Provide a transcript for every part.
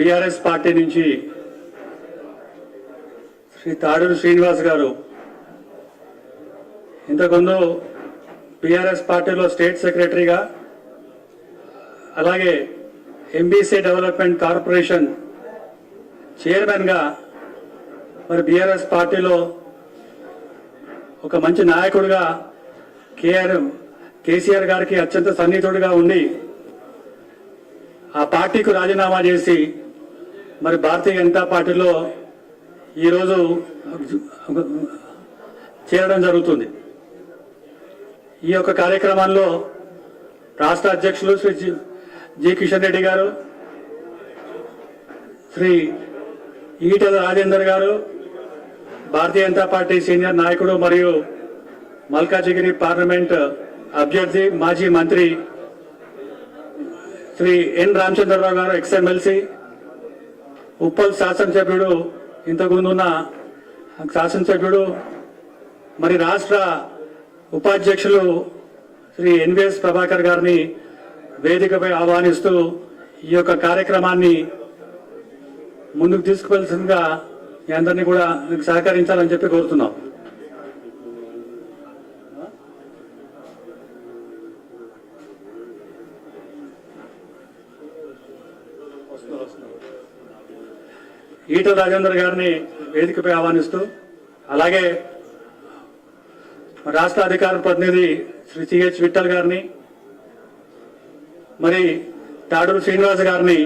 TRS party నుంచి శ్రీ తాడూరు శ్రీనివాస్ గారు ఇంతకుముందు టిఆర్ఎస్ పార్టీలో స్టేట్ సెక్రటరీగా అలాగే ఎంబీసీ డెవలప్మెంట్ కార్పొరేషన్ చైర్మన్గా మరి బీఆర్ఎస్ పార్టీలో ఒక మంచి నాయకుడిగా కేసీఆర్ గారికి అత్యంత సన్నిహితుడిగా ఉండి ఆ పార్టీకి రాజీనామా చేసి మరి భారతీయ జనతా పార్టీలో ఈరోజు చేరడం జరుగుతుంది. ఈ యొక్క కార్యక్రమంలో రాష్ట్ర అధ్యక్షులు శ్రీ జి కిషన్ రెడ్డి గారు, శ్రీ ఈటెల రాజేందర్ గారు, భారతీయ జనతా పార్టీ సీనియర్ నాయకుడు మరియు మల్కాజిగిరి పార్లమెంట్ అభ్యర్థి మాజీ మంత్రి శ్రీ ఎన్ రామచంద్రరావు గారు, ఎక్స్ఎమ్మెల్సీ, ఉప్పల్ శాసనసభ్యుడు, ఇంతకుముందున్న శాసనసభ్యుడు, మరి రాష్ట్ర ఉపాధ్యక్షులు శ్రీ ఎన్విఎస్ ప్రభాకర్ గారిని వేదికపై ఆహ్వానిస్తూ ఈ యొక్క కార్యక్రమాన్ని ముందుకు తీసుకువెళ్తుందిగా మీ అందరినీ కూడా సహకరించాలని చెప్పి కోరుతున్నాం. ఈటల రాజేందర్ గారిని వేదికపై ఆహ్వానిస్తూ, అలాగే రాష్ట్ర అధికార ప్రతినిధి శ్రీ సిహెచ్ విఠల్ గారిని, మరి తాడూరు శ్రీనివాస్ గారిని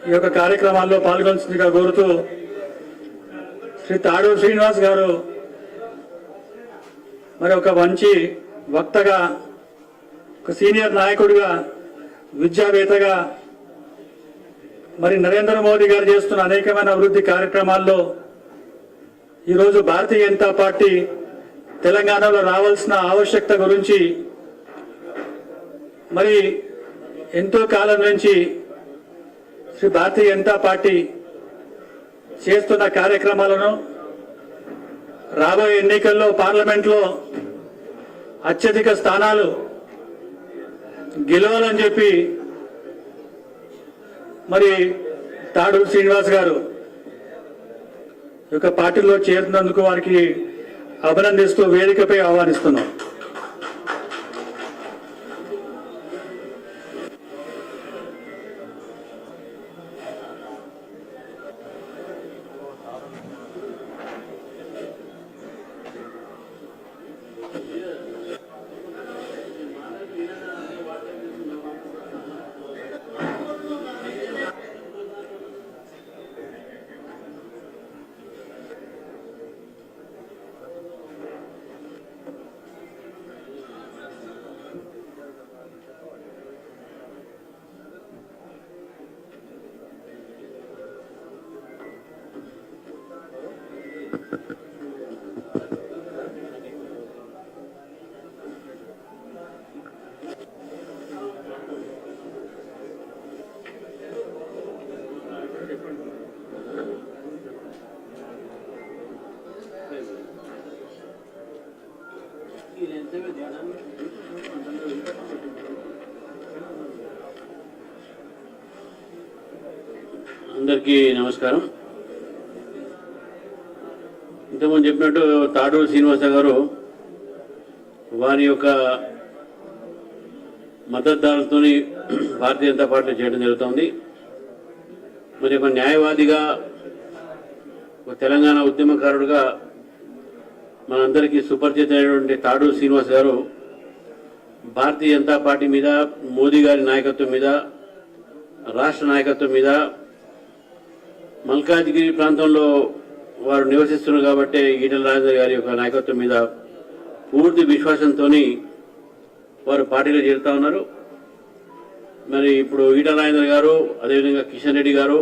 ఈ యొక్క కార్యక్రమాల్లో పాల్గొనగా కోరుతూ, శ్రీ తాడూరు శ్రీనివాస్ గారు మరి ఒక మంచి వక్తగా, ఒక సీనియర్ నాయకుడిగా, విద్యావేత్తగా, మరి నరేంద్ర మోదీ గారు చేస్తున్న అనేకమైన అభివృద్ధి కార్యక్రమాల్లో ఈరోజు భారతీయ జనతా పార్టీ తెలంగాణలో రావాల్సిన ఆవశ్యకత గురించి మరి ఎంతో కాలం నుంచి శ్రీ భారతీయ జనతా పార్టీ చేస్తున్న కార్యక్రమాలను రాబోయే ఎన్నికల్లో పార్లమెంట్లో అత్యధిక స్థానాలు గెలవాలని చెప్పి మరి తాడూరు శ్రీనివాస్ గారు యొక్క పార్టీలో చేరుతున్నందుకు వారికి అభినందిస్తూ వేదికపై ఆహ్వానిస్తున్నాం. అందరికీ నమస్కారం. ఇంతకుముందు చెప్పినట్టు తాడూరు శ్రీనివాస గారు వారి యొక్క మద్దతుదారులతో భారతీయ జనతా పార్టీ చేయడం జరుగుతుంది. మరి ఒక న్యాయవాదిగా, ఒక తెలంగాణ ఉద్యమకారుడుగా మనందరికీ సుపరిచితమైనటువంటి తాడూరు శ్రీనివాస్ గారు భారతీయ జనతా పార్టీ మీద, మోదీ గారి నాయకత్వం మీద, రాష్ట్ర నాయకత్వం మీద, మల్కాజ్గిరి ప్రాంతంలో వారు నివసిస్తున్నారు కాబట్టి ఈటెల రాజేందర్ గారి యొక్క నాయకత్వం మీద పూర్తి విశ్వాసంతో వారు పార్టీలో చేరుతా ఉన్నారు. మరి ఇప్పుడు ఈటెల రాజేందర్ గారు, అదేవిధంగా కిషన్ రెడ్డి గారు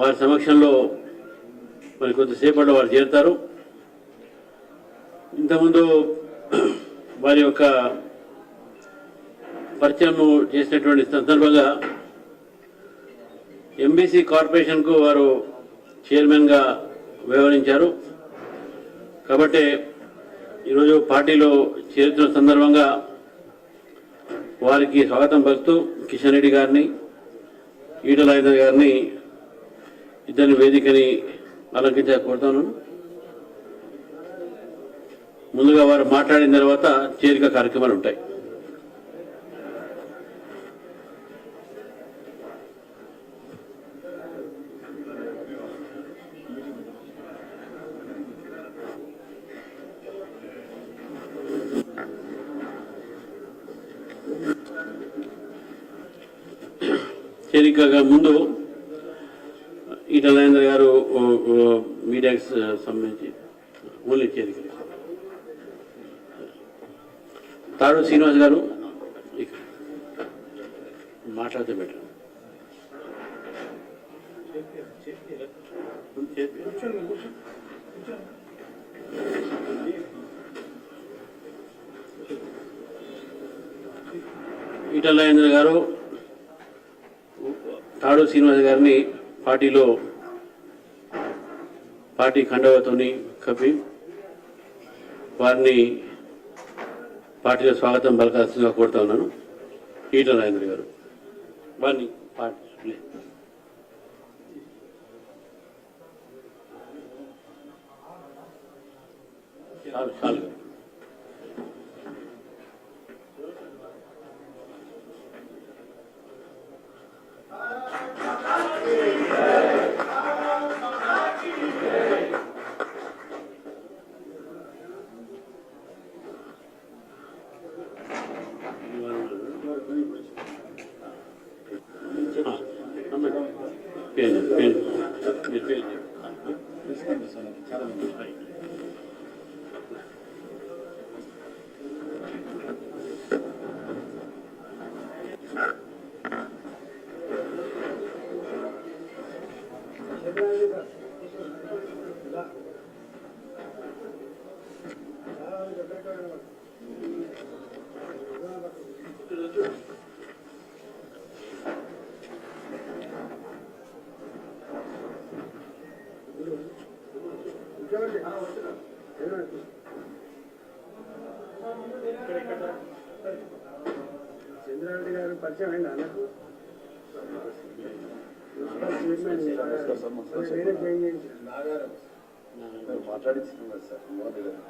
వారి సమక్షంలో మరి కొద్దిసేపట్లో వారు చేరుతారు. ఇంతకుముందు వారి యొక్క పరిచయం చేసినటువంటి సందర్భంగా ఎంబీసీ కార్పొరేషన్కు వారు చైర్మన్గా వ్యవహరించారు. కాబట్టి ఈరోజు పార్టీలో చేరుతున్న సందర్భంగా వారికి స్వాగతం పలుకుతూ కిషన్ రెడ్డి గారిని ఈటల రాజేందర్ గారిని ఇద్దరిని వేదికని అలంకరించ కోరుతాను. ముందుగా వారు మాట్లాడిన తర్వాత చేరిక కార్యక్రమాలు ఉంటాయి. చేరికగా ముందు ఈటల రాజేందర్ గారు మీడియాకి సంబంధించి ఓన్లీ చేరిక తాడు శ్రీనివాస్ గారు మాట్లాడితే బెటర్. ఈటల రాజేందర్ గారు తాడు శ్రీనివాస్ గారిని పార్టీ కండవతోని కప్పి వారిని పార్టీలో స్వాగతం పలకాల్సిందిగా కోరుతా ఉన్నాను. ఈటల రాజేందర్ గారు వారిని పార్టీ చాలు చంద్రారెడ్డి గారు పరిచయం అయిందా అన్నకు మాట్లాడించుకున్నారు సార్ మోదీ గారు.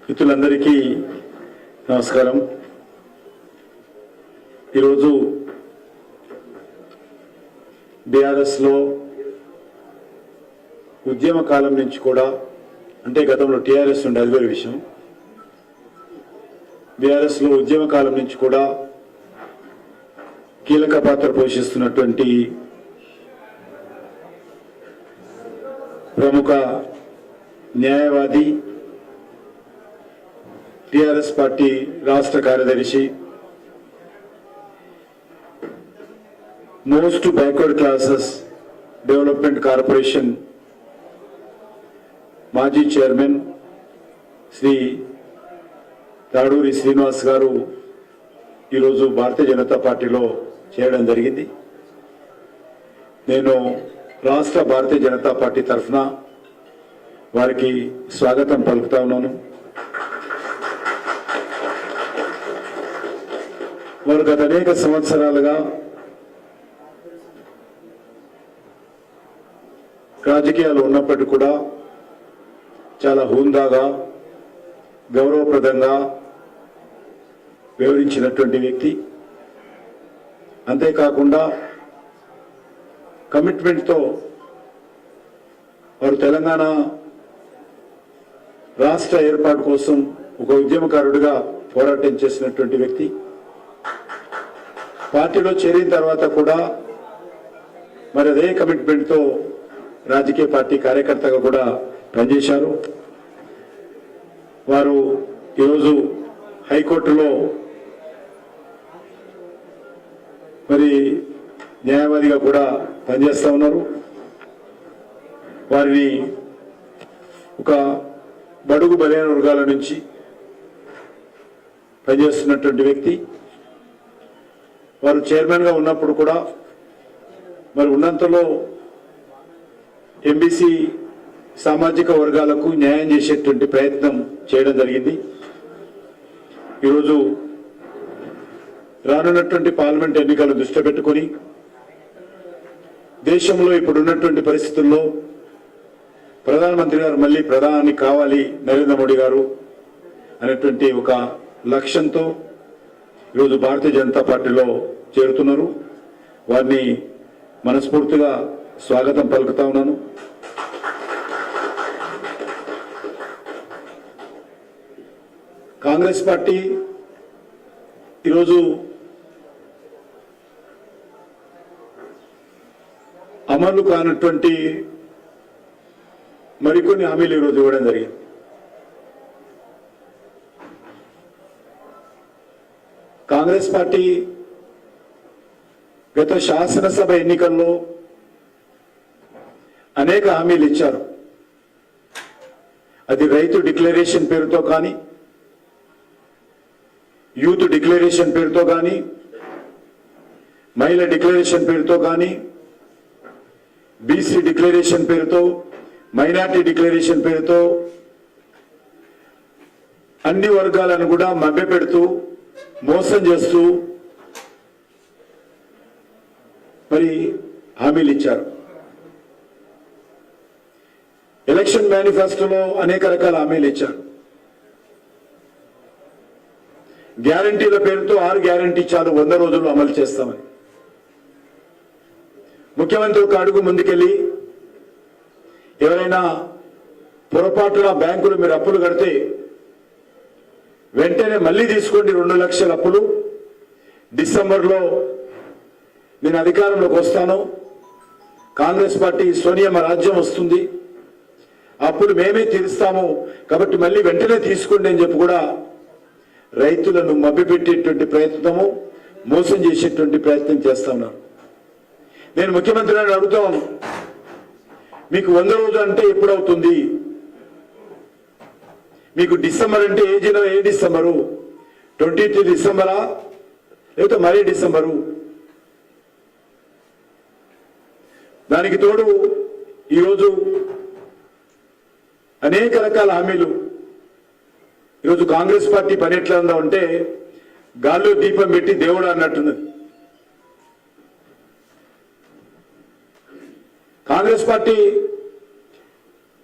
మిత్రులందరికీ నమస్కారం. ఈరోజు బీఆర్ఎస్లో ఉద్యమ కాలం నుంచి కూడా, అంటే గతంలో టీఆర్ఎస్ ఉండే అది వేరే విషయం, బీఆర్ఎస్లో ఉద్యమ కాలం నుంచి కూడా కీలక పాత్ర పోషిస్తున్నటువంటి ప్రముఖ న్యాయవాది, టిఆర్ఎస్ పార్టీ రాష్ట్ర కార్యదర్శి, most backward classes development corporation మాజీ చైర్మన్ శ్రీ తాడూరి శ్రీనివాస్ గారు ఈరోజు భారతీయ జనతా పార్టీలో చేరడం జరిగింది. నేను రాష్ట్ర భారతీయ జనతా పార్టీ తరఫున వారికి స్వాగతం పలుకుతా ఉన్నాను. వారు గత అనేక సంవత్సరాలుగా రాజకీయాలు ఉన్నప్పటికీ కూడా చాలా హుందాగా, గౌరవప్రదంగా వివరించినటువంటి వ్యక్తి. అంతేకాకుండా కమిట్మెంట్తో వారు తెలంగాణ రాష్ట్ర ఏర్పాటు కోసం ఒక ఉద్యమకారుడిగా పోరాటం చేసినటువంటి వ్యక్తి. పార్టీలో చేరిన తర్వాత కూడా మరి అదే కమిట్మెంట్తో రాజకీయ పార్టీ కార్యకర్తగా కూడా పనిచేశారు. వారు ఈరోజు హైకోర్టులో మరి న్యాయవాదిగా కూడా పనిచేస్తూ ఉన్నారు. వారిని ఒక బడుగు బలైన వర్గాల నుంచి పనిచేస్తున్నటువంటి వ్యక్తి. వారు చైర్మన్గా ఉన్నప్పుడు కూడా మరి ఉన్నంతలో ఎంబీసీ సామాజిక వర్గాలకు న్యాయం చేసేటువంటి ప్రయత్నం చేయడం జరిగింది. ఈరోజు రానున్నటువంటి పార్లమెంట్ ఎన్నికలను దృష్టిలో పెట్టుకొని దేశంలో ఇప్పుడు ఉన్నటువంటి పరిస్థితుల్లో ప్రధానమంత్రి గారు మళ్ళీ ప్రధాని కావాలి నరేంద్ర మోడీ గారు అనేటువంటి ఒక లక్ష్యంతో ఈరోజు భారతీయ జనతా పార్టీలో చేరుతున్నారు. వారిని మనస్ఫూర్తిగా స్వాగతం పలుకుతా ఉన్నాను. కాంగ్రెస్ పార్టీ ఈరోజు అమలు కానటువంటి మరికొన్ని హామీలు ఈరోజు ఇవ్వడం జరిగింది. కాంగ్రెస్ పార్టీ గత శాసనసభ ఎన్నికల్లో అనేక హామీలు ఇచ్చారు. అది రైతు డిక్లరేషన్ పేరుతో కానీ, యూత్ డిక్లరేషన్ పేరుతో కానీ, మహిళ డిక్లరేషన్ పేరుతో కానీ, బీసీ డిక్లరేషన్ పేరుతో, మైనార్టీ డిక్లరేషన్ పేరుతో అన్ని వర్గాలను కూడా మభ్యపెడుతూ మోసం చేస్తూ మరి హామీలు ఇచ్చారు. ఎలక్షన్ మేనిఫెస్టోలో అనేక రకాల హామీలు ఇచ్చారు. గ్యారంటీల పేరుతో 6 గ్యారంటీ చాలు 100 రోజుల్లో అమలు చేస్తామని. ముఖ్యమంత్రి ఒక అడుగు ముందుకెళ్ళి ఎవరైనా పొరపాటున బ్యాంకులు మీరు అప్పులు కడితే వెంటనే మళ్ళీ తీసుకోండి 2 లక్షల అప్పులు, డిసెంబర్లో నేను అధికారంలోకి వస్తాను, కాంగ్రెస్ పార్టీ సోనియమ్మ రాజ్యం వస్తుంది, అప్పుడు మేమే తీరుస్తాము కాబట్టి మళ్ళీ వెంటనే తీసుకోండి అని చెప్పి కూడా రైతులను మభ్యపెట్టేటువంటి ప్రయత్నము, మోసం చేసేటువంటి ప్రయత్నం చేస్తా ఉన్నారు. నేను ముఖ్యమంత్రి గారిని అడుగుతాను, మీకు 100 రోజులు అంటే ఎప్పుడవుతుంది? మీకు డిసెంబర్ అంటే ఏ డిసెంబరు? 23 డిసెంబరా లేకపోతే మరీ డిసెంబరు? దానికి తోడు ఈరోజు అనేక రకాల హామీలు. ఈరోజు కాంగ్రెస్ పార్టీ పని ఎట్లా ఉందా అంటే గాల్లో దీపం పెట్టి దేవుడు అన్నట్టున్నది. కాంగ్రెస్ పార్టీ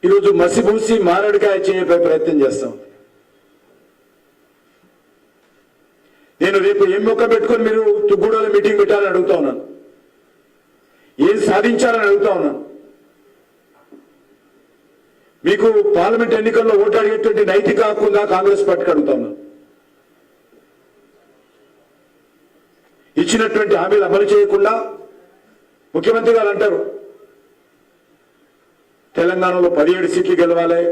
ఈరోజు మసిబూసి మారడికాయ చేయే ప్రయత్నం చేస్తాం. నేను రేపు ఏం మొక్క పెట్టుకొని మీరు తుగ్గూడలో మీటింగ్ పెట్టాలని అడుగుతా ఉన్నాను. ఏం సాధించాలని అడుగుతా ఉన్నాను. మీకు పార్లమెంట్ ఎన్నికల్లో ఓటు అడిగేటువంటి నైతిక హక్కు ఉందా కాంగ్రెస్ పార్టీకి అడుగుతా ఉన్నాను. ఇచ్చినటువంటి హామీలు అమలు చేయకుండా ముఖ్యమంత్రి గారు అంటారు తెలంగాణలో 17 సీట్లు గెలవాలి,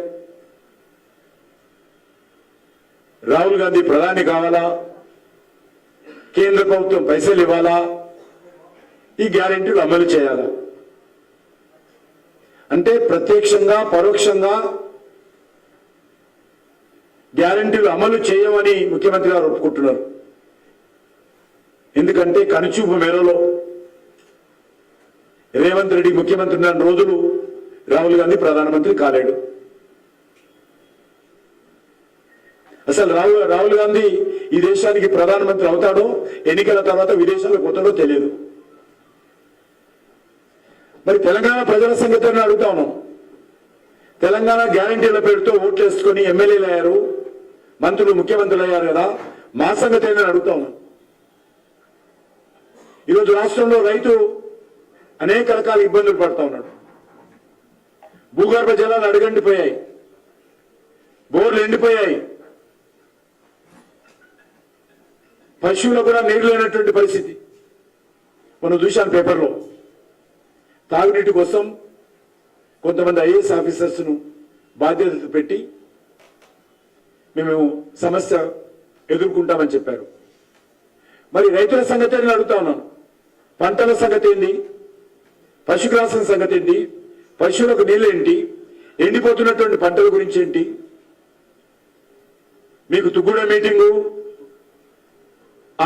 రాహుల్ గాంధీ ప్రధాని కావాలా, కేంద్ర ప్రభుత్వం పైసలు ఇవ్వాలా, ఈ గ్యారెంటీలు అమలు చేయాలా. అంటే ప్రత్యక్షంగా పరోక్షంగా గ్యారెంటీలు అమలు చేయమని ముఖ్యమంత్రి గారు ఒప్పుకుంటున్నారు. ఎందుకంటే కనుచూపు మేరలో రేవంత్ రెడ్డి ముఖ్యమంత్రి ఉన్న రోజులు రాహుల్ గాంధీ ప్రధానమంత్రి కాలేడు. అసలు రాహుల్ గాంధీ ఈ దేశానికి ప్రధానమంత్రి అవుతాడో ఎన్నికల తర్వాత విదేశాలకు పోతాడో తెలియదు. మరి తెలంగాణ ప్రజల సంగతిని అడుగుతా ఉన్నాం. తెలంగాణ గ్యారంటీల పేరుతో ఓట్లు వేసుకొని ఎమ్మెల్యేలు అయ్యారు, మంత్రులు ముఖ్యమంత్రులు అయ్యారు కదా, మా సంగతి ఏంటని అడుగుతా ఉన్నాం. ఈరోజు రాష్ట్రంలో రైతు అనేక రకాల ఇబ్బందులు పడుతూ ఉన్నాడు. భూగర్భ జలాలు అడుగండిపోయాయి, బోర్లు ఎండిపోయాయి, పశువులు కూడా నీరు లేనటువంటి పరిస్థితి మనం చూశాను పేపర్లో. తాగునీటి కోసం కొంతమంది ఐఏఎస్ ఆఫీసర్స్ను బాధ్యతలు పెట్టి మేము సమస్య ఎదుర్కొంటామని చెప్పారు. మరి రైతుల సంగతి నేను అడుగుతా ఉన్నాను. పంటల సంగతి ఏంది? పశుగ్రాసం సంగతి ఏంటి? పశువులకు నీళ్ళేంటి? ఎండిపోతున్నటువంటి పంటల గురించి ఏంటి? మీకు తుగ్గుడ meeting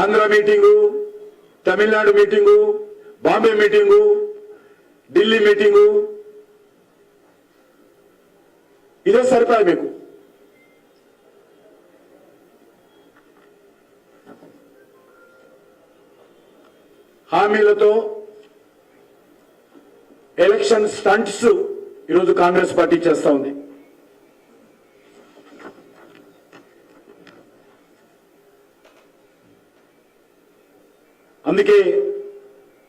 Andhra meeting, Tamil Nadu meeting, Bombay meeting, Delhi meeting, ఇదే సరిపాయి మీకు. హామీలతో ఎలక్షన్ స్టంట్స్ ఈరోజు కాంగ్రెస్ పార్టీ చేస్తా ఉంది. అందుకే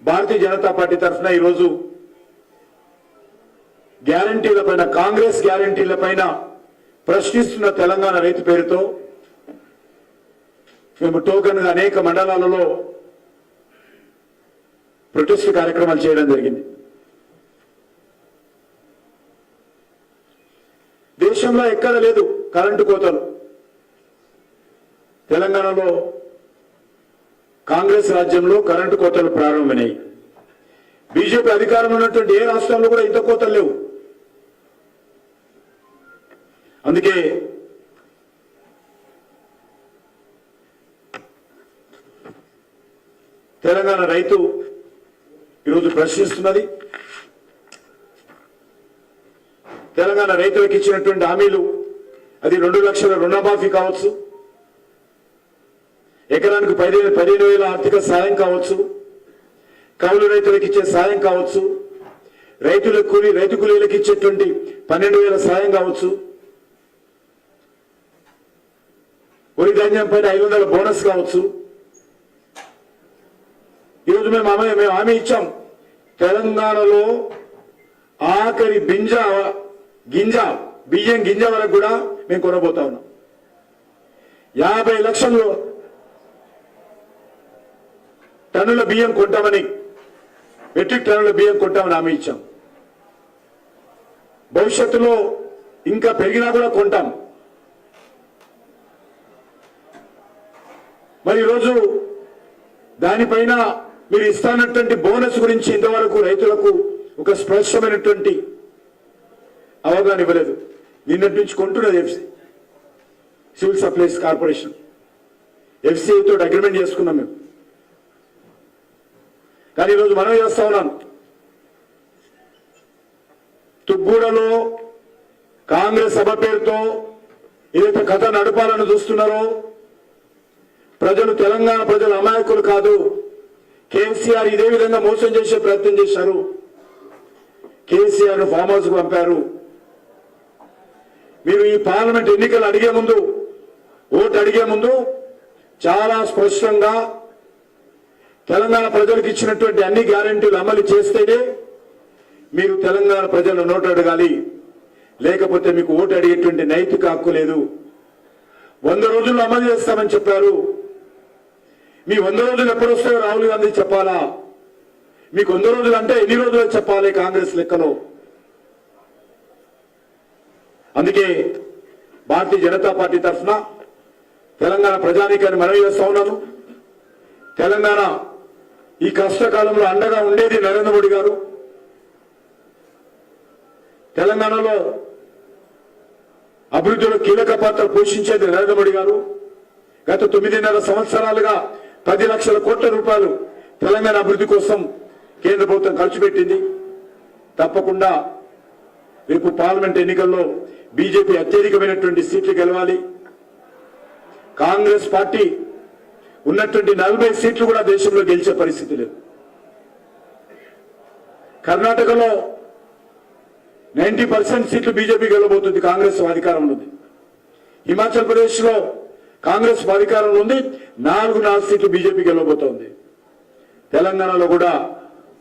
భారతీయ జనతా పార్టీ తరఫున ఈరోజు గ్యారంటీల పైన, కాంగ్రెస్ గ్యారంటీల పైన ప్రశ్నిస్తున్న తెలంగాణ రైతు పేరుతో మేము టోకన్ గా అనేక మండలాలలో ప్రొటెస్ట్ కార్యక్రమాలు చేయడం జరిగింది. దేశంలో ఎక్కడ లేదు కరెంటు కోతలు. తెలంగాణలో కాంగ్రెస్ రాజ్యంలో కరెంటు కోతలు ప్రారంభమైనాయి. బీజేపీ అధికారంలో ఉన్నటువంటి ఏ రాష్ట్రంలో కూడా ఇంత కోతలు లేవు. అందుకే తెలంగాణ రైతు ఈరోజు ప్రశ్నిస్తున్నది. తెలంగాణ రైతులకు ఇచ్చినటువంటి హామీలు, అది 2 లక్షల రుణమాఫీ కావచ్చు, ఎకరానికి 15,000 ఆర్థిక సాయం కావచ్చు, కౌలు రైతులకు ఇచ్చే సాయం కావచ్చు, రైతు కూలీలకు ఇచ్చేటువంటి 12,000 సాయం కావచ్చు, వరి ధాన్యం పైన 500 బోనస్ కావచ్చు. ఈరోజు మేము హామీ ఇచ్చాం, తెలంగాణలో ఆఖరి బియ్యం గింజ వరకు కూడా మేము కొనబోతా ఉన్నాం. 50 లక్షలు టన్నుల బియ్యం కొంటామని, మెట్రిక్ టన్నుల బియ్యం కొంటామని హామీ ఇచ్చాం. భవిష్యత్తులో ఇంకా పెరిగినా కూడా కొంటాం. మరి ఈరోజు దానిపైన మీరు ఇస్తానటువంటి బోనస్ గురించి ఇంతవరకు రైతులకు ఒక స్పష్టమైనటువంటి అవగాహన ఇవ్వలేదు. నిన్నటి నుంచి కొంటున్నది ఎఫ్సి, సివిల్ సప్లైస్ కార్పొరేషన్, ఎఫ్సిఐతో అగ్రిమెంట్ చేసుకున్నాం మేము. కానీ ఈరోజు మనం చేస్తా ఉన్నాం, తుబ్బూడలో కాంగ్రెస్ సభ పేరుతో ఏదైతే కథ నడపాలని చూస్తున్నారో, తెలంగాణ ప్రజలు అమాయకులు కాదు. కేసీఆర్ ఇదే విధంగా మోసం చేసే ప్రయత్నం చేశారు. కేసీఆర్ ఫామ్ హౌస్ కు పంపారు. మీరు ఈ పార్లమెంట్ ఎన్నికలు ఓటు అడిగే ముందు చాలా స్పష్టంగా తెలంగాణ ప్రజలకు ఇచ్చినటువంటి అన్ని గ్యారెంటీలు అమలు చేస్తేనే మీరు తెలంగాణ ప్రజల నోటు అడగాలి. లేకపోతే మీకు ఓటు అడిగేటువంటి నైతిక హక్కు లేదు. 100 రోజుల్లో అమలు చేస్తామని చెప్పారు. మీ 100 రోజులు ఎప్పుడు వస్తాయో రాహుల్ గాంధీ చెప్పాలా? మీకు 100 రోజులు అంటే ఎన్ని రోజులు చెప్పాలి కాంగ్రెస్ లెక్కలో? అందుకే భారతీయ జనతా పార్టీ తరఫున తెలంగాణ ప్రజానీకాన్ని మనవి చేస్తా ఉన్నాను. తెలంగాణ ఈ కష్టకాలంలో అండగా ఉండేది నరేంద్ర మోడీ గారు. తెలంగాణలో అభివృద్ధిలో కీలక పాత్ర పోషించేది నరేంద్ర మోడీ గారు. గత 9.5 సంవత్సరాలుగా 10 లక్షల కోట్ల రూపాయలు తెలంగాణ అభివృద్ధి కోసం కేంద్ర ప్రభుత్వం ఖర్చు పెట్టింది. తప్పకుండా రేపు పార్లమెంట్ ఎన్నికల్లో బీజేపీ అత్యధికమైనటువంటి సీట్లు గెలవాలి. కాంగ్రెస్ పార్టీ ఉన్నటువంటి 40 సీట్లు కూడా దేశంలో గెలిచే పరిస్థితి లేదు. కర్ణాటకలో 90% సీట్లు బీజేపీ గెలవబోతుంది, కాంగ్రెస్ అధికారంలో ఉంది. హిమాచల్ ప్రదేశ్ లో కాంగ్రెస్ అధికారంలో ఉంది, 4 సీట్లు బీజేపీ గెలవబోతోంది. తెలంగాణలో కూడా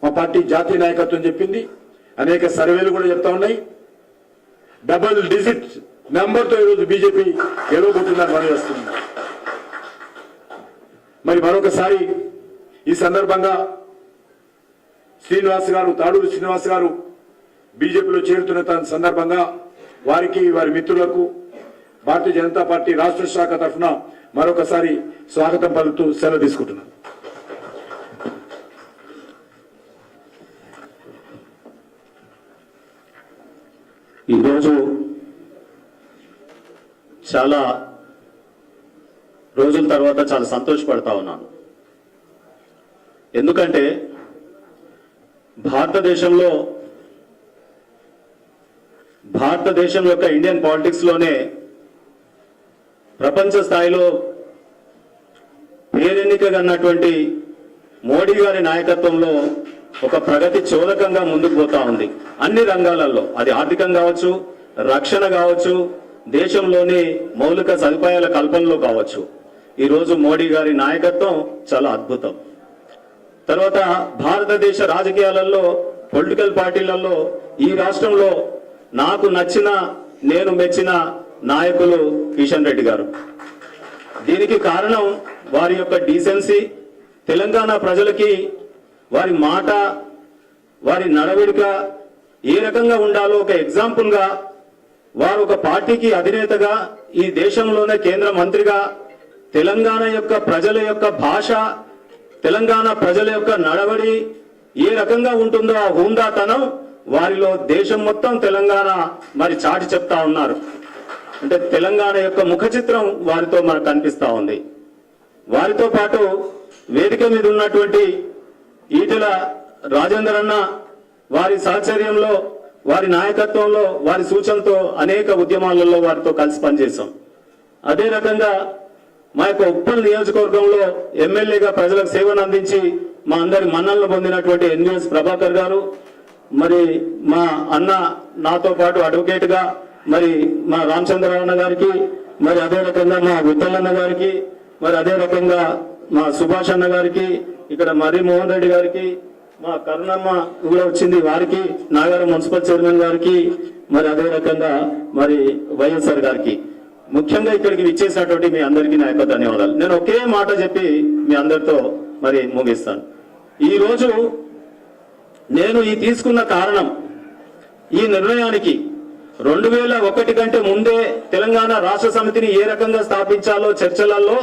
మా పార్టీ జాతీయ నాయకత్వం చెప్పింది, అనేక సర్వేలు కూడా చెప్తా ఉన్నాయి, డబుల్ డిజిట్ నెంబర్తో ఈరోజు బీజేపీ గెలవబోతుందని మనం చేస్తుంది. మరి మరొకసారి ఈ సందర్భంగా తాడూరు శ్రీనివాస్ గారు బీజేపీలో చేరుతున్న సందర్భంగా వారికి, వారి మిత్రులకు భారతీయ జనతా పార్టీ రాష్ట్ర శాఖ తరఫున మరొకసారి స్వాగతం పలుకుతూ సెలవు తీసుకుంటున్నాను. ఈరోజు చాలా రోజుల తర్వాత చాలా సంతోషపడతా ఉన్నాను. ఎందుకంటే భారతదేశం యొక్క ఇండియన్ పాలిటిక్స్ లోనే ప్రపంచ స్థాయిలో పేరెన్నికగా ఉన్నటువంటి మోడీ గారి నాయకత్వంలో ఒక ప్రగతి చోదకంగా ముందుకు పోతా ఉంది అన్ని రంగాలలో. అది ఆర్థికం కావచ్చు, రక్షణ కావచ్చు, దేశంలోని మౌలిక సదుపాయాల కల్పనలో కావచ్చు. ఈరోజు మోడీ గారి నాయకత్వం చాలా అద్భుతం. తర్వాత భారతదేశ రాజకీయాలలో, పొలిటికల్ పార్టీలలో ఈ రాష్ట్రంలో నాకు నచ్చిన, నేను మెచ్చిన నాయకులు కిషన్ రెడ్డి గారు. దీనికి కారణం వారి యొక్క డీసెన్సీ, తెలంగాణ ప్రజలకి వారి మాట, వారి నడవడిక ఏ రకంగా ఉండాలో ఒక ఎగ్జాంపుల్ గా, వారు ఒక పార్టీకి అధినేతగా, ఈ దేశంలోనే కేంద్ర మంత్రిగా తెలంగాణ యొక్క ప్రజల యొక్క భాష, తెలంగాణ ప్రజల యొక్క నడవడి ఏ రకంగా ఉంటుందో ఆ హుందాతనం వారిలో దేశం మొత్తం తెలంగాణ మరి చాటి చెప్తా ఉన్నారు. అంటే తెలంగాణ యొక్క ముఖ చిత్రం వారితో మనకు కనిపిస్తా ఉంది. వారితో పాటు వేదిక మీద ఉన్నటువంటి ఈటెల రాజేందర్ అన్న, వారి సహచర్యంలో, వారి నాయకత్వంలో, వారి సూచనతో అనేక ఉద్యమాలలో వారితో కలిసి పనిచేశాం. అదే రకంగా మా యొక్క ఉప్పల్ నియోజకవర్గంలో ఎమ్మెల్యేగా ప్రజలకు సేవను అందించి మా అందరి మన్నలను పొందినటువంటి ఎన్వీఎస్ ప్రభాకర్ గారు, మరి మా అన్న నాతో పాటు అడ్వకేట్ గా మరి మా రామచంద్రరావు అన్న గారికి, మరి అదే రకంగా మా విఠలన్న గారికి, మరి అదే రకంగా మా సుభాష్ అన్న గారికి, ఇక్కడ మరి మోహన్ రెడ్డి గారికి, మా కరుణమ్మ కూడా వచ్చింది వారికి, నాగారం మున్సిపల్ చైర్మన్ గారికి, మరి అదే రకంగా మరి వైఎస్ఆర్ గారికి, ముఖ్యంగా ఇక్కడికి విచ్చేసినటువంటి మీ అందరికీ నా యొక్క ధన్యవాదాలు. నేను ఒకే మాట చెప్పి మీ అందరితో మరి ముగిస్తాను. ఈ రోజు నేను ఈ తీసుకున్న కారణం, ఈ నిర్ణయానికి 2001 కంటే ముందే తెలంగాణ రాష్ట్ర సమితిని ఏ రకంగా స్థాపించాలో చర్చలలో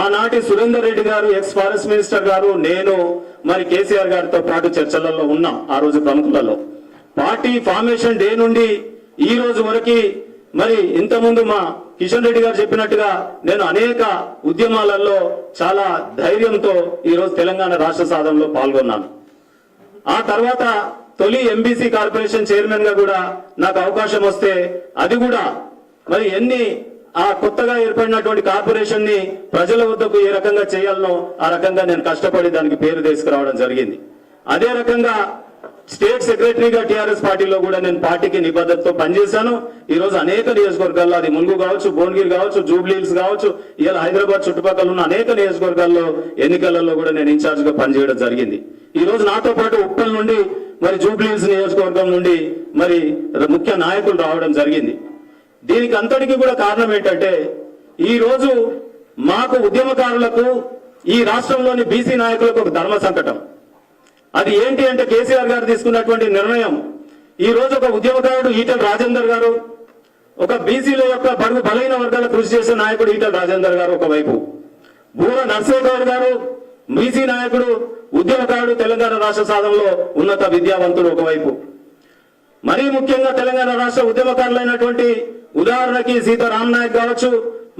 ఆనాటి సురేందర్ రెడ్డి గారు, ఎక్స్ ఫారెస్ట్ మినిస్టర్ గారు, నేను మరి కేసీఆర్ గారితో పాటు చర్చలలో ఉన్నాం. ఆ రోజు ప్రముఖులలో పార్టీ ఫార్మేషన్ డే నుండి ఈ రోజు వరకు మరి ఇంతకుముందు మా కిషన్ రెడ్డి గారు చెప్పినట్టుగా నేను అనేక ఉద్యమాలలో చాలా ధైర్యంతో ఈ రోజు తెలంగాణ రాష్ట్ర సాధనలో పాల్గొన్నాను. ఆ తర్వాత తొలి ఎంబీసీ కార్పొరేషన్ చైర్మన్ గా కూడా నాకు అవకాశం వస్తే అది కూడా మరి ఆ కొత్తగా ఏర్పడినటువంటి కార్పొరేషన్ ని ప్రజల వద్దకు ఏ రకంగా చేయాలనో ఆ రకంగా నేను కష్టపడి దానికి పేరు తీసుకురావడం జరిగింది. అదే రకంగా స్టేట్ సెక్రటరీగా టీఆర్ఎస్ పార్టీలో కూడా నేను పార్టీకి నిబద్ధతతో పనిచేశాను. ఈ రోజు అనేక నియోజకవర్గాల్లో, అది ములుగు కావచ్చు, భువనగిరి కావచ్చు, జూబ్లీహిల్స్ కావచ్చు, ఇలా హైదరాబాద్ చుట్టుపక్కల ఉన్న అనేక నియోజకవర్గాల్లో ఎన్నికలలో కూడా నేను ఇన్ఛార్జ్ గా పనిచేయడం జరిగింది. ఈ రోజు నాతో పాటు ఉప్పల్ నుండి మరి జూబ్లీహిల్స్ నియోజకవర్గం నుండి మరి ముఖ్య నాయకులు రావడం జరిగింది. దీనికి అంతటికీ కూడా కారణం ఏంటంటే ఈ రోజు మాకు ఉద్యమకారులకు, ఈ రాష్ట్రంలోని బీసీ నాయకులకు ఒక ధర్మ సంకటం. అది ఏంటి అంటే కేసీఆర్ గారు తీసుకున్నటువంటి నిర్ణయం. ఈ రోజు ఒక ఉద్యమకారుడు ఈటెల రాజేందర్ గారు, ఒక బీసీల యొక్క బడుగు బలైన వర్గాల కృషి చేసే నాయకుడు ఈటెల రాజేందర్ గారు ఒకవైపు, బూర నర్సేగౌడ్ గారు బీసీ నాయకుడు, ఉద్యమకారుడు, తెలంగాణ రాష్ట్ర సాధనలో ఉన్నత విద్యావంతుడు ఒకవైపు, మరీ ముఖ్యంగా తెలంగాణ రాష్ట్ర ఉద్యమకారులైనటువంటి ఉదాహరణకి సీతారాం నాయక్ కావచ్చు,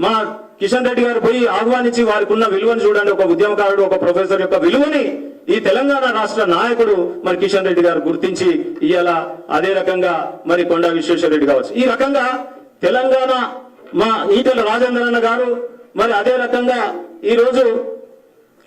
మా కిషన్ రెడ్డి గారు పోయి ఆహ్వానించి వారికి ఉన్న విలువను చూడండి. ఒక ఉద్యమకారుడు, ఒక ప్రొఫెసర్ యొక్క విలువని ఈ తెలంగాణ రాష్ట్ర నాయకుడు మరి కిషన్ రెడ్డి గారు గుర్తించి ఇవాళ అదే రకంగా మరి కొండా విశ్వేశ్వర రెడ్డి కావచ్చు, ఈ రకంగా తెలంగాణ మా ఈటెల రాజేంద్రన్న గారు, మరి అదే రకంగా ఈ రోజు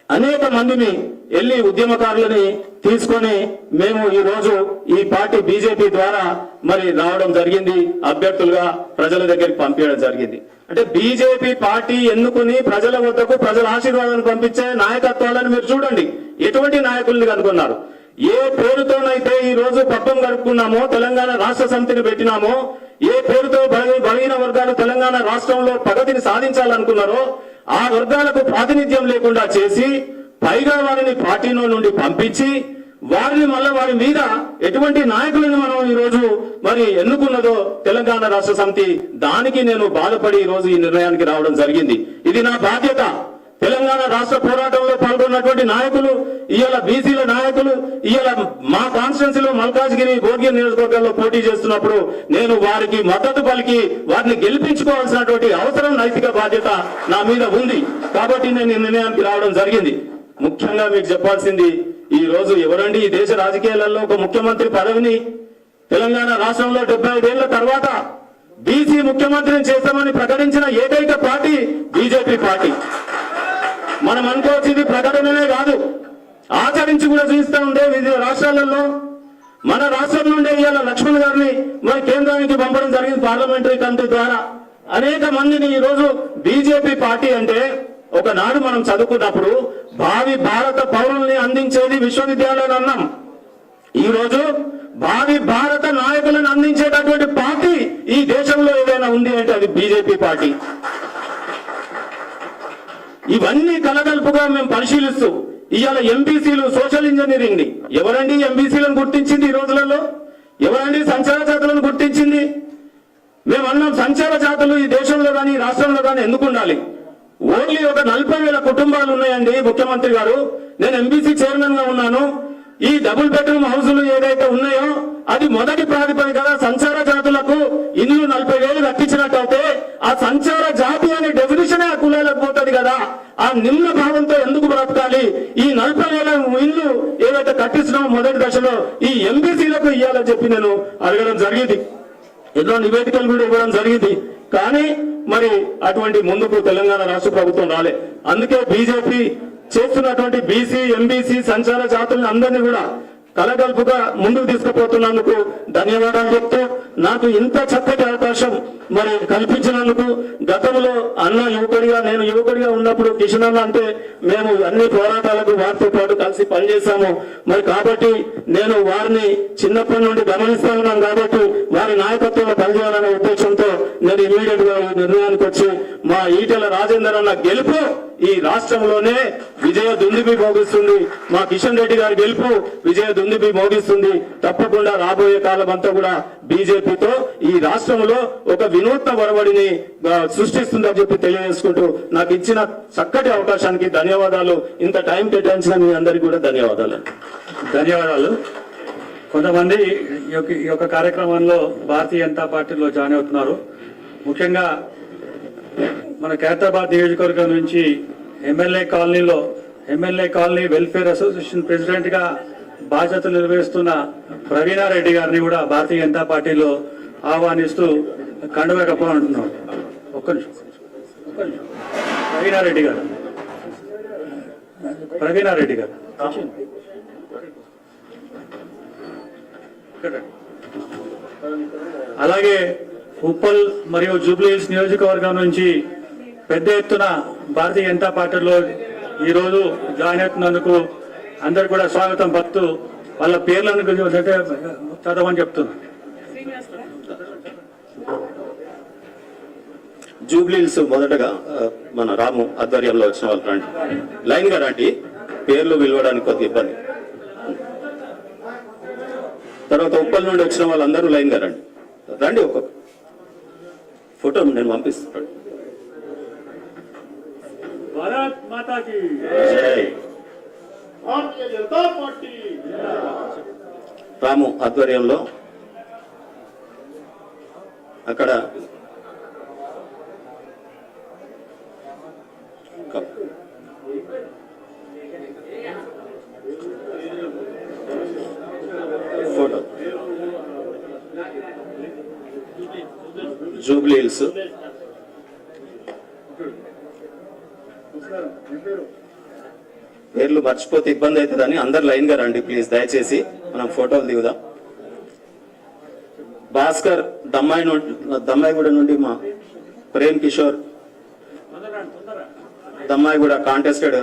అనేక మందిని వెళ్లి ఉద్యమకారులని తీసుకొని మేము ఈ రోజు ఈ పార్టీ బీజేపీ ద్వారా మరి రావడం జరిగింది. అభ్యర్థులుగా ప్రజల దగ్గరికి పంపించడం జరిగింది. అంటే బీజేపీ పార్టీ ఎన్నుకుని ప్రజల వద్దకు ప్రజల ఆశీర్వాదాన్ని పంపించే నాయకత్వాలను మీరు చూడండి. ఎటువంటి నాయకుల్ని కనుక్కున్నారు? ఏ పేరుతోనైతే ఈ రోజు పబ్బం గడుపుకున్నామో, తెలంగాణ రాష్ట్ర సమితిని పెట్టినామో, ఏ పేరుతో బలహీన వర్గాలు తెలంగాణ రాష్ట్రంలో ప్రగతిని సాధించాలనుకున్నారో ఆ వర్గాలకు ప్రాతినిధ్యం లేకుండా చేసి, పైగా వారిని పార్టీలో నుండి పంపించి, వారిని మళ్ళీ వారి మీద ఎటువంటి నాయకులను మనం ఈ రోజు మరి ఎన్నుకున్నదో తెలంగాణ రాష్ట్ర సమితి, దానికి నేను బాధపడి ఈ రోజు ఈ నిర్ణయానికి రావడం జరిగింది. ఇది నా బాధ్యత. తెలంగాణ రాష్ట్ర పోరాటంలో పాల్గొన్నటువంటి నాయకులు, ఇవాళ బీసీల నాయకులు, ఇవాళ మా కాన్స్టిట్యున్సీలో మల్కాజ్గిరి, భోగిరి నియోజకవర్గాల్లో పోటీ చేస్తున్నప్పుడు నేను వారికి మద్దతు పలికి వారిని గెలిపించుకోవాల్సినటువంటి అవసరం, నైతిక బాధ్యత నా మీద ఉంది. కాబట్టి నేను ఈ నిర్ణయానికి రావడం జరిగింది. ముఖ్యంగా మీకు చెప్పాల్సింది ఈ రోజు ఎవరండి ఈ దేశ రాజకీయాలలో ఒక ముఖ్యమంత్రి పదవిని తెలంగాణ రాష్ట్రంలో 75 ఏళ్ల తర్వాత బీసీ ముఖ్యమంత్రిని చేస్తామని ప్రకటించిన ఏకైక పార్టీ బీజేపీ పార్టీ. మనం అనుకోవచ్చింది ప్రకటననే కాదు, ఆచరించి కూడా చూస్తూ ఉండే వివిధ రాష్ట్రాలలో. మన రాష్ట్రం నుండే ఇవాళ లక్ష్మణ్ గారిని మన కేంద్రానికి పంపడం జరిగింది పార్లమెంటరీ కమిటీ ద్వారా. అనేక మందిని ఈ రోజు బీజేపీ పార్టీ అంటే ఒకనాడు మనం చదువుకున్నప్పుడు భావి భారత పౌరుల్ని అందించేది విశ్వవిద్యాలయాలు అన్నాం. ఈ రోజు భావి భారత నాయకులను అందించేటటువంటి పార్టీ ఈ దేశంలో ఏదైనా ఉంది అంటే అది బీజేపీ పార్టీ. ఇవన్నీ కలగలుపుగా మేము పరిశీలిస్తూ ఇవాళ ఎంబీసీలు సోషల్ ఇంజనీరింగ్ ని ఎవరండి ఎంబీసీలను గుర్తించింది ఈ రోజులలో? ఎవరండి సంచార జాతులను గుర్తించింది? మేము అన్నాం సంచార జాతులు ఈ దేశంలో కానీ రాష్ట్రంలో కానీ ఎందుకు ఉండాలి? ఓన్లీ ఒక 40,000 కుటుంబాలు ఉన్నాయండి ముఖ్యమంత్రి గారు. నేను ఎంబీసీ చైర్మన్ గా ఉన్నాను. ఈ డబుల్ బెడ్రూమ్ హౌసులు ఏదైతే ఉన్నాయో అది మొదటి ప్రాతిపదికగా సంచార జాతులకు ఇల్లు 40,000 కట్టించినట్టయితే ఆ సంచార జాతి అనే డెఫినేషనే ఆ కులాలకు పోతుంది కదా. ఆ నిమ్న భావంతో ఎందుకు బ్రతకాలి? ఈ 40,000 ఇల్లు ఏదైతే కట్టించినామో మొదటి దశలో ఈ ఎంబీసీలకు ఇవ్వాలని చెప్పి నేను అడగడం జరిగింది. ఎన్నో నివేదికలు కూడా ఇవ్వడం జరిగింది. కానీ మరి అటువంటి ముందుకు తెలంగాణ రాష్ట్ర ప్రభుత్వం రాలే. అందుకే బీజేపీ చేస్తున్నటువంటి బీసీ ఎంబీసీ సంచార జాతులను అందరినీ కూడా కలగలుపుగా ముందుకు తీసుకుపోతున్నందుకు ధన్యవాదాలు చెప్తూ నాకు ఇంత చక్కటి అవకాశం మరి కల్పించినందుకు, గతంలో అన్న యువకుడిగా నేను యువకుడిగా ఉన్నప్పుడు కిషన్ అన్న అంటే మేము అన్ని పోరాటాలకు వారితో పాటు కలిసి పనిచేశాము. మరి కాబట్టి నేను వారిని చిన్నప్పటి నుండి గమనిస్తా ఉన్నాను కాబట్టి వారి నాయకత్వంలో పనిచేయాలనే ఉద్దేశంతో నేను ఇమీడియట్ గా ఈ నిర్ణయానికి వచ్చి మా ఈటెల రాజేందర్ అన్న గెలుపు ఈ రాష్ట్రంలోనే విజయ దుందుబి మోగిస్తుంది. మా కిషన్ రెడ్డి గారి గెలుపు విజయ దుందుబి మోగిస్తుంది. తప్పకుండా రాబోయే కాలం అంతా కూడా బీజేపీతో ఈ రాష్ట్రంలో ఒక వినూత్న ఒరవడిని సృష్టిస్తుందని చెప్పి తెలియజేసుకుంటూ నాకు ఇచ్చిన చక్కటి అవకాశానికి ధన్యవాదాలు. ఇంత టైం కేటాయించిన మీ అందరికీ కూడా ధన్యవాదాలు. కొంతమంది ఈ యొక్క కార్యక్రమంలో భారతీయ జనతా పార్టీలో జాయిన్ అవుతున్నారు. ముఖ్యంగా మన ఖైరతాబాద్ నియోజకవర్గం నుంచి MLA colony welfare association president గా బాధ్యతలు నిర్వహిస్తున్న ప్రవీణారెడ్డి గారిని కూడా భారతీయ జనతా పార్టీలో ఆహ్వానిస్తూ కండువా కప్పాలంటున్నాం. ఒక్క నిమిషం. ప్రవీణారెడ్డి గారు అలాగే ఉప్పల్ మరియు జూబ్లీహిల్స్ నియోజకవర్గం నుంచి పెద్ద ఎత్తున భారతీయ జనతా పార్టీలో ఈరోజు జాయిన్ అవుతున్నందుకు అందరు కూడా స్వాగతం పలుకుతూ వాళ్ళ పేర్లను చదవమని చెప్తున్నారు. జూబ్లీహిల్స్ మొదటగా మన రాము ఆధ్వర్యంలో వచ్చిన వాళ్ళు రండి, లైన్ గా రండి, పేర్లు పిలవడానికి కొద్దిగా ఇబ్బంది. తర్వాత ఉప్పల్ నుండి వచ్చిన వాళ్ళందరూ లైన్ గా రండి ఒక్కొక్క ఫోటో నేను పంపిస్తాను. భారత్ మాతాకి భారతీయ జనతా పార్టీ రాము ఆధ్వర్యంలో అక్కడ ఫోటో జూబ్లీహిల్స్ పేర్లు మర్చిపోతే ఇబ్బంది అవుతుందని అందరు లైన్ గా రండి ప్లీజ్, దయచేసి మనం ఫోటోలు దిగుదాం. భాస్కర్ దమ్మాయిగూడ నుండి మా ప్రేమ్ కిషోర్ దమ్మాయిగూడ కాంటెస్టెడ్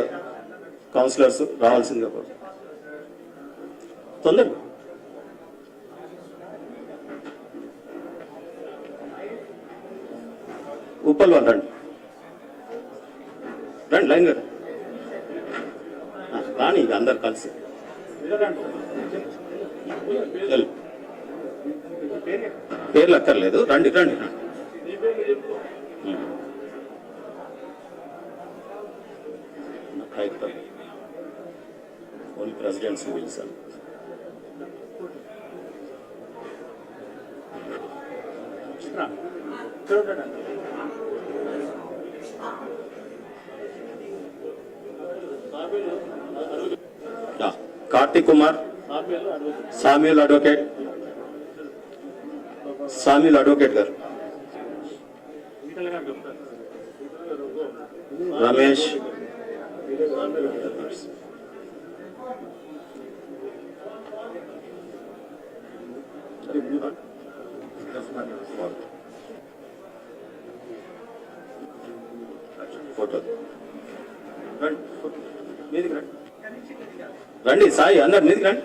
కౌన్సిలర్స్ రావాల్సిందిగా తొందరగా. ఉప్పల్ వాళ్ళు రండి లైన్ గా రాని అందరు కలిసి పేర్లు అక్కర్లేదు, రండి రండి ఓన్లీ ప్రెసిడెంట్స్ పిలిచాను. కార్తిక్ కుమార్, సామ్యూల్ అడ్వకేట్ గారు, రమేష్, ఫోటో రండి, సాయి అందరు మీదికి రండి.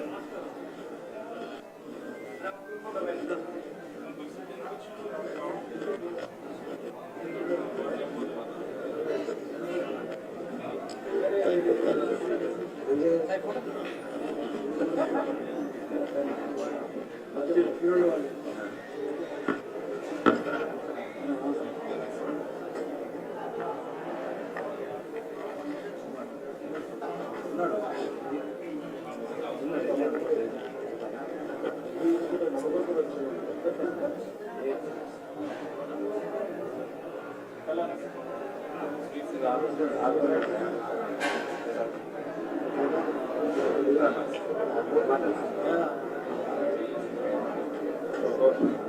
Thank you.